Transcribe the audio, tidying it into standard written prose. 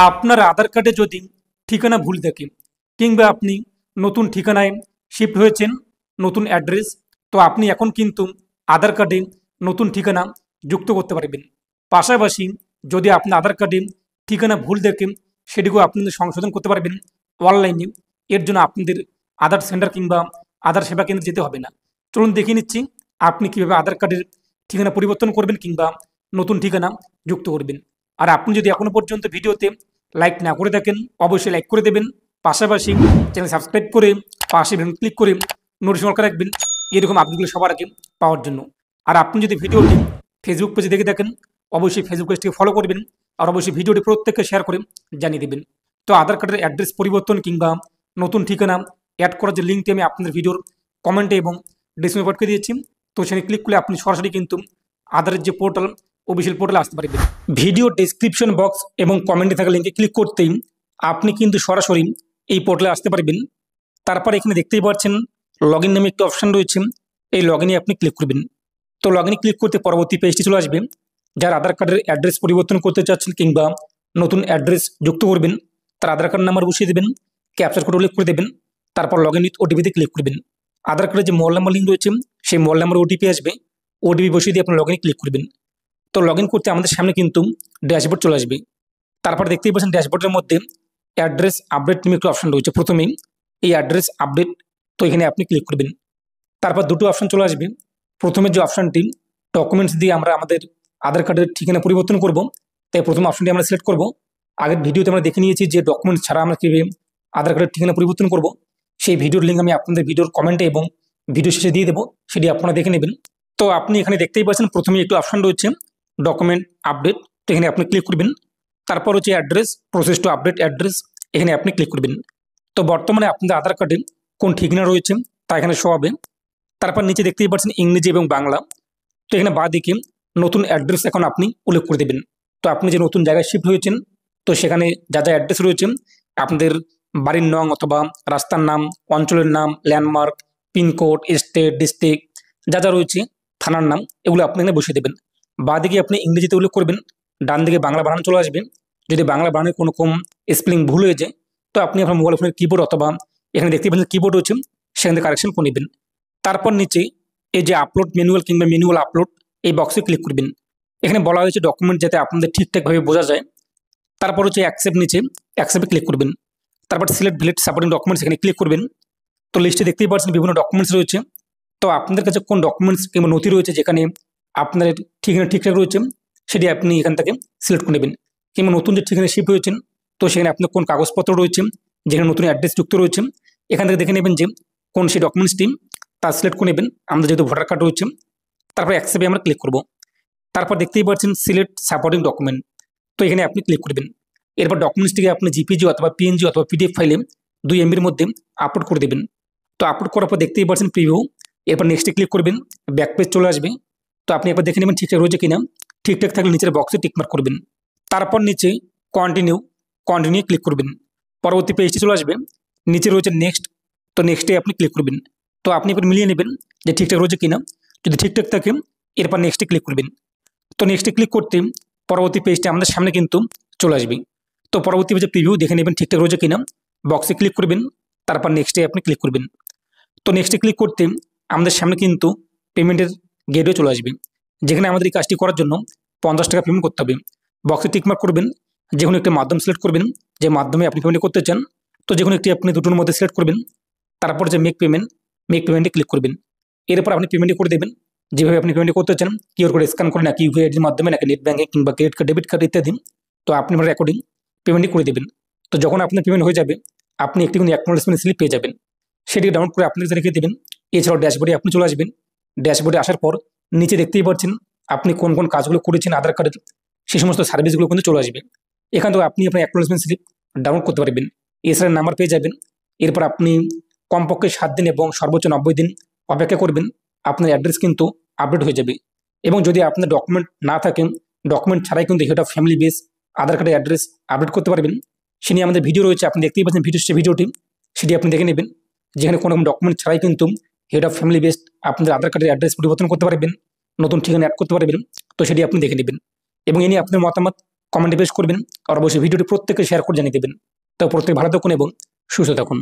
আপনার আধার কার্ডে যদি ঠিকানা ভুল থাকে কিংবা আপনি নতুন ঠিকানায় শিফট হয়েছেন, নতুন অ্যাড্রেস, তো আপনি এখন কিন্তু আধার কার্ডে নতুন ঠিকানা যুক্ত করতে পারবেন। পাশাপাশি যদি আপনার আধার কার্ডে ঠিকানা ভুল থাকে সেটিকেও আপনাদের সংশোধন করতে পারবেন অনলাইনে। এর জন্য আপনাদের আধার সেন্টার কিংবা আধার সেবা কেন্দ্রে যেতে হবে না। চলুন দেখে নিচ্ছি আপনি কীভাবে আধার কার্ডের ঠিকানা পরিবর্তন করবেন কিংবা নতুন ঠিকানা যুক্ত করবেন। আর আপনি যদি এখনও পর্যন্ত ভিডিওতে লাইক না করে থাকেন অবশ্যই লাইক করে দেবেন, পাশাপাশি চ্যানেল সাবস্ক্রাইব করে পাশে বেল ক্লিক করে নোটিফিকেশন করে রাখবেন এরকম আপডেটগুলো সবার আগে পাওয়ার জন্য। আর আপনি যদি ভিডিওটি ফেসবুক পেজে দেখে থাকেন অবশ্যই ফেসবুক পেজটিকে ফলো করবেন আর অবশ্যই ভিডিওটি প্রত্যেককে শেয়ার করে জানিয়ে দেবেন। তো আধার কার্ডের অ্যাড্রেস পরিবর্তন কিংবা নতুন ঠিকানা অ্যাড করার যে লিঙ্কটি আমি আপনাদের ভিডিওর কমেন্টে এবং ডিসক্রিপশনে করে দিয়েছি, তো সেখানে ক্লিক করলে আপনি সরাসরি কিন্তু আধারের যে পোর্টাল অফিসিয়াল পোর্টালে আসতে পারবেন। ভিডিও ডেসক্রিপশন বক্স এবং কমেন্টে থাকা লিঙ্কে ক্লিক করতেই আপনি কিন্তু সরাসরি এই পোর্টালে আসতে পারবেন। তারপর এখানে দেখতেই পাচ্ছেন লগ ইন নামে একটি অপশান রয়েছে, এই লগ ইনে আপনি ক্লিক করবেন। তো লগ ইনে ক্লিক করতে পরবর্তী পেজটি চলে আসবে। যার আধার কার্ডের অ্যাড্রেস পরিবর্তন করতে চাচ্ছেন কিংবা নতুন অ্যাড্রেস যুক্ত করবেন তার আধার কার্ড নাম্বার বসিয়ে দেবেন, ক্যাপচার কোড উল্লেখ করে দেবেন, তারপর লগ ইন উইথ ওটিপিতে ক্লিক করবেন। আধার কার্ডের যে মোবাইল নাম্বার লিঙ্ক রয়েছে সেই মোবাইল নাম্বার ওটিপি আসবে, ওটিপি বসিয়ে দিয়ে আপনি লগ ইনে ক্লিক করবেন। তো লগ ইন করতে আমাদের সামনে কিন্তু ড্যাশবোর্ড চলে আসবে। তারপর দেখতেই পাচ্ছেন ড্যাশবোর্ডের মধ্যে অ্যাড্রেস আপডেট নামে একটি অপশন রয়েছে। প্রথমেই এই অ্যাড্রেস আপডেট, তো এখানে আপনি ক্লিক করবেন। তারপর দুটো অপশন চলে আসবে। প্রথমে যে অপশানটি ডকুমেন্টস দিয়ে আমরা আমাদের আধার কার্ডের ঠিকানা পরিবর্তন করব, তাই প্রথম অপশনটি আমরা সিলেক্ট করব। আগের ভিডিওতে আমরা দেখে নিয়েছি যে ডকুমেন্টস ছাড়া আমরা কীভাবে আধার কার্ডের ঠিকানা পরিবর্তন করব, সেই ভিডিওর লিঙ্ক আমি আপনাদের ভিডিওর কমেন্টে এবং ভিডিও শেষে দিয়ে দেবো, সেটি আপনারা দেখে নেবেন। তো আপনি এখানে দেখতেই পাচ্ছেন প্রথমে একটি অপশন রয়েছে ডকুমেন্ট আপডেট, তো এখানে আপনি ক্লিক করবেন। তারপর হচ্ছে address process to update address, এখানে আপনি ক্লিক করবেন। তো বর্তমানে আপনাদের আধার কার্ডে কোন ঠিকানা রয়েছে তা এখানে শো হবে। তারপর নিচে দেখতেই পাচ্ছেন ইংরেজি এবং বাংলা, তো এখানে বাঁ দিকে নতুন অ্যাড্রেস এখন আপনি উল্লেখ করে দেবেন। তো আপনি যে নতুন জায়গায় শিফট হয়েছেন তো সেখানে যা যা অ্যাড্রেস রয়েছে আপনাদের বাড়ির নং অথবা রাস্তার নাম, অঞ্চলের নাম, ল্যান্ডমার্ক, পিনকোড, স্টেট, ডিস্ট্রিক্ট যা যা রয়েছে, থানার নাম, এগুলো আপনি এখানে বসিয়ে দেবেন। বাঁ দিকে আপনি ইংরেজিতে উল্লেখ করবেন, ডান দিকে বাংলা বানান চলে আসবে। যদি বাংলা বানানে কোনো কম স্পেলিং ভুল হয়ে যায় তো আপনি আপনার মোবাইল ফোনের কিবোর্ড অথবা এখানে দেখতে পাচ্ছেন কিবোর্ড রয়েছে সেখান থেকে কারেকশন করে নেবেন। তারপর নিচে এই যে আপলোড ম্যানুয়াল কিংবা ম্যানুয়াল আপলোড এই বক্সে ক্লিক করবেন। এখানে বলা হয়েছে ডকুমেন্ট যাতে আপনাদের ঠিকঠাকভাবে বোঝা যায়। তারপর হচ্ছে অ্যাকসেপ্ট, নিচে অ্যাকসেপ্টে ক্লিক করবেন। তারপর সিলেক্ট ভিলেট সাপোর্টিং ডকুমেন্টস এখানে ক্লিক করবেন। তো লিস্টে দেখতেই পাচ্ছেন বিভিন্ন ডকুমেন্টস রয়েছে। তো আপনাদের কাছে কোন ডকুমেন্টস কিংবা নথি রয়েছে যেখানে আপনার ঠিকানা ঠিকঠাক রয়েছে সেটি আপনি এখান থেকে সিলেক্ট করে নেবেন। কিংবা নতুন যে ঠিকানা শিফট হয়েছেন তো সেখানে আপনার কোন কাগজপত্র রয়েছে যেখানে নতুন অ্যাড্রেস যুক্ত রয়েছে এখান থেকে দেখে নেবেন যে কোন সেই ডকুমেন্টসটি তা সিলেক্ট করে নেবেন। আমাদের যেহেতু ভোটার কার্ড রয়েছে, তারপর অ্যাকসেপ্টে আমরা ক্লিক করব। তারপর দেখতেই পাচ্ছেন সিলেক্ট সাপোর্টিং ডকুমেন্ট, তো এখানে আপনি ক্লিক করবেন। এরপর ডকুমেন্টসটিকে আপনি জিপিজি অথবা পিএনজি অথবা পিডিএফ ফাইলে 2 MBর মধ্যে আপলোড করে দেবেন। তো আপলোড করার পর দেখতেই পাচ্ছেন প্রিভিউ, এরপর নেক্সটে ক্লিক করবেন, ব্যাক পেজ চলে আসবে। তো আপনি একবার দেখে নেবেন ঠিকঠাক রয়েছে কিনা, ঠিকঠাক থাকলে নিচের বক্সে টিকমার্ক করবেন। তারপর নিচে কন্টিনিউ ক্লিক করবেন। পরবর্তী পেজটি চলে আসবে, নিচে রয়েছে নেক্সট, তো নেক্সটে আপনি ক্লিক করবেন। তো আপনি এবার মিলিয়ে নেবেন যে ঠিকঠাক রয়েছে কিনা, যদি ঠিকঠাক থাকে এরপর নেক্সটে ক্লিক করবেন। তো নেক্সটে ক্লিক করতে পরবর্তী পেজটি আমাদের সামনে কিন্তু চলে আসবে। তো পরবর্তী পেজে প্রিভিউ দেখে নেবেন ঠিকঠাক রয়েছে কিনা, বক্সে ক্লিক করবেন, তারপর নেক্সটে আপনি ক্লিক করবেন। তো নেক্সটে ক্লিক করতে আমাদের সামনে কিন্তু পেমেন্টের গেটওয়ে চলে আসবে, যেখানে আমাদের এই কাজটি করার জন্য 50 টাকা পেমেন্ট করতে হবে। বক্সে টিকমার্ক করবেন, যে কোনো একটি মাধ্যম সিলেক্ট করবেন যে মাধ্যমে আপনি পেমেন্ট করতে চান। তো যে কোনো একটি আপনি দুটোর মধ্যে সিলেক্ট করবেন। তারপর যে মেক পেমেন্টে ক্লিক করবেন। এরপর আপনি পেমেন্ট করে দেবেন যেভাবে আপনি পেমেন্ট করতে চান, কিউআর কোড স্ক্যান করে নাকি ইউপিআই আইডির মাধ্যমে নাকি নেট ব্যাঙ্কিং কিংবা ক্রেডিট কার্ড, ডেবিট কার্ড ইত্যাদি। তো আপনি আপনার অ্যাকর্ডিং পেমেন্টই করে দেবেন। তো যখন আপনার পেমেন্ট হয়ে যাবে আপনি একটি কিন্তু অ্যাকনোলেজমেন্ট স্লিপ পেয়ে যাবেন, সেটি ডাউনলোড করে আপনি রেখে দেবেন। এছাড়াও ড্যাশবোর্ডে আপনি চলে আসবেন। ড্যাশবোর্ডে আসার পর নিচে দেখতেই পাচ্ছেন আপনি কোন কোন কাজগুলো করেছেন আধার কার্ডের, সেই সমস্ত সার্ভিসগুলো কিন্তু চলে আসবে। এখান থেকে আপনি আপনার অ্যাকনোলেজমেন্ট স্লিপ ডাউনলোড করতে পারবেন, এছাড়া নাম্বার পেয়ে যাবেন। এরপর আপনি কমপক্ষে 7 দিন এবং সর্বোচ্চ 90 দিন অপেক্ষা করবেন, আপনার অ্যাড্রেস কিন্তু আপডেট হয়ে যাবে। এবং যদি আপনার ডকুমেন্ট না থাকেন, ডকুমেন্ট ছাড়াই কিন্তু হেড অফ ফ্যামিলি বেস আধার কার্ডের অ্যাড্রেস আপডেট করতে পারবেন। সে নিয়ে আমাদের ভিডিও রয়েছে, আপনি দেখতেই পাচ্ছেন ভিডিওটি, সেটি আপনি দেখে নেবেন, যেখানে কোনো ডকুমেন্ট ছাড়াই কিন্তু হেড অফ ফ্যামিলি বেস আপনাদের আধার কার্ডের অ্যাড্রেস পরিবর্তন করতে পারবেন, নতুন ঠিকানা অ্যাড করতে পারবেন। তো সেটি আপনি দেখে নেবেন এবং এ নিয়ে আপনার মতামত কমেন্টে পেশ করবেন আর অবশ্যই ভিডিওটি প্রত্যেককে শেয়ার করে জানিয়ে দেবেন। তো প্রত্যেকে ভালো থাকুন এবং সুস্থ থাকুন।